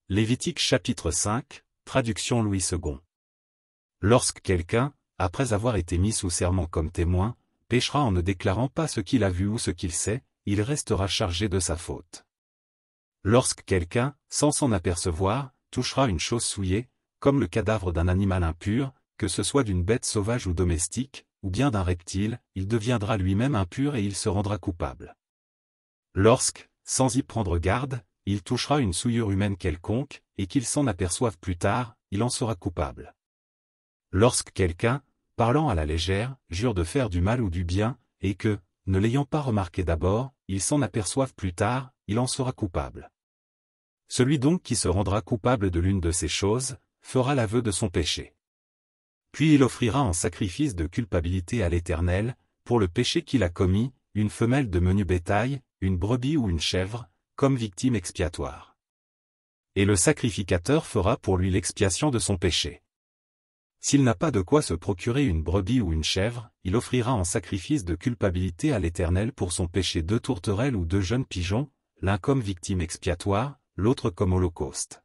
Lévitique chapitre 5, traduction Louis II. Lorsque quelqu'un, après avoir été mis sous serment comme témoin, péchera en ne déclarant pas ce qu'il a vu ou ce qu'il sait, il restera chargé de sa faute. Lorsque quelqu'un, sans s'en apercevoir, touchera une chose souillée, comme le cadavre d'un animal impur, que ce soit d'une bête sauvage ou domestique, ou bien d'un reptile, il deviendra lui-même impur et il se rendra coupable. Lorsque, sans y prendre garde, il touchera une souillure humaine quelconque, et qu'il s'en aperçoive plus tard, il en sera coupable. Lorsque quelqu'un, parlant à la légère, jure de faire du mal ou du bien, et que, ne l'ayant pas remarqué d'abord, il s'en aperçoive plus tard, il en sera coupable. Celui donc qui se rendra coupable de l'une de ces choses, fera l'aveu de son péché. Puis il offrira en sacrifice de culpabilité à l'Éternel, pour le péché qu'il a commis, une femelle de menu bétail, une brebis ou une chèvre, comme victime expiatoire. Et le sacrificateur fera pour lui l'expiation de son péché. S'il n'a pas de quoi se procurer une brebis ou une chèvre, il offrira en sacrifice de culpabilité à l'Éternel pour son péché 2 tourterelles ou 2 jeunes pigeons, l'un comme victime expiatoire, l'autre comme holocauste.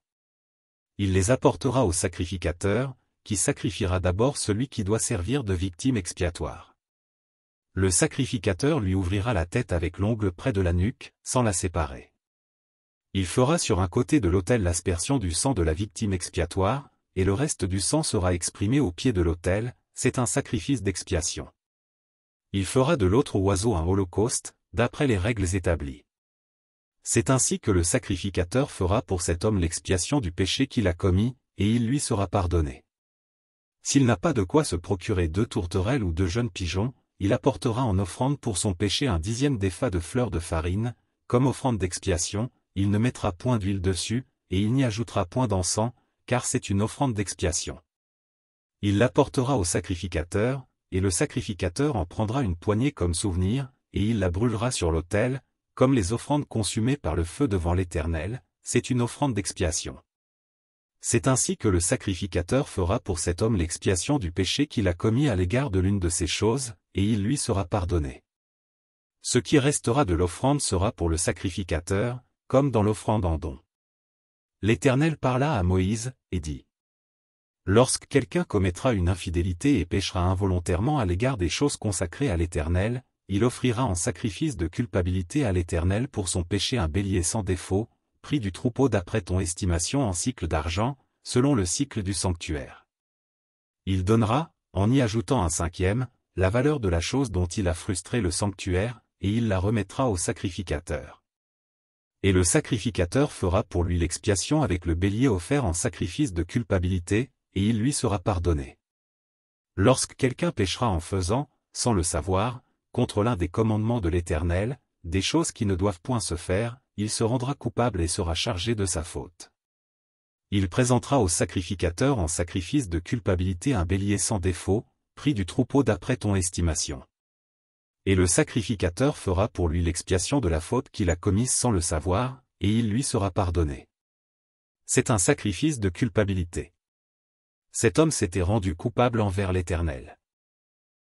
Il les apportera au sacrificateur, qui sacrifiera d'abord celui qui doit servir de victime expiatoire. Le sacrificateur lui ouvrira la tête avec l'ongle près de la nuque, sans la séparer. Il fera sur un côté de l'autel l'aspersion du sang de la victime expiatoire, et le reste du sang sera exprimé au pied de l'autel, c'est un sacrifice d'expiation. Il fera de l'autre oiseau un holocauste, d'après les règles établies. C'est ainsi que le sacrificateur fera pour cet homme l'expiation du péché qu'il a commis, et il lui sera pardonné. S'il n'a pas de quoi se procurer 2 tourterelles ou 2 jeunes pigeons, il apportera en offrande pour son péché un 10e d'épha de fleur de farine, comme offrande d'expiation, il ne mettra point d'huile dessus, et il n'y ajoutera point d'encens, car c'est une offrande d'expiation. Il l'apportera au sacrificateur, et le sacrificateur en prendra une poignée comme souvenir, et il la brûlera sur l'autel, comme les offrandes consumées par le feu devant l'Éternel, c'est une offrande d'expiation. C'est ainsi que le sacrificateur fera pour cet homme l'expiation du péché qu'il a commis à l'égard de l'une de ces choses, et il lui sera pardonné. Ce qui restera de l'offrande sera pour le sacrificateur, comme dans l'offrande en don. L'Éternel parla à Moïse, et dit : Lorsque quelqu'un commettra une infidélité et péchera involontairement à l'égard des choses consacrées à l'Éternel, il offrira en sacrifice de culpabilité à l'Éternel pour son péché un bélier sans défaut, pris du troupeau d'après ton estimation en cycle d'argent, selon le cycle du sanctuaire. Il donnera, en y ajoutant un 5e, la valeur de la chose dont il a frustré le sanctuaire, et il la remettra au sacrificateur. Et le sacrificateur fera pour lui l'expiation avec le bélier offert en sacrifice de culpabilité, et il lui sera pardonné. Lorsque quelqu'un péchera en faisant, sans le savoir, contre l'un des commandements de l'Éternel, des choses qui ne doivent point se faire, il se rendra coupable et sera chargé de sa faute. Il présentera au sacrificateur en sacrifice de culpabilité un bélier sans défaut, pris du troupeau d'après ton estimation. Et le sacrificateur fera pour lui l'expiation de la faute qu'il a commise sans le savoir, et il lui sera pardonné. C'est un sacrifice de culpabilité. Cet homme s'était rendu coupable envers l'Éternel.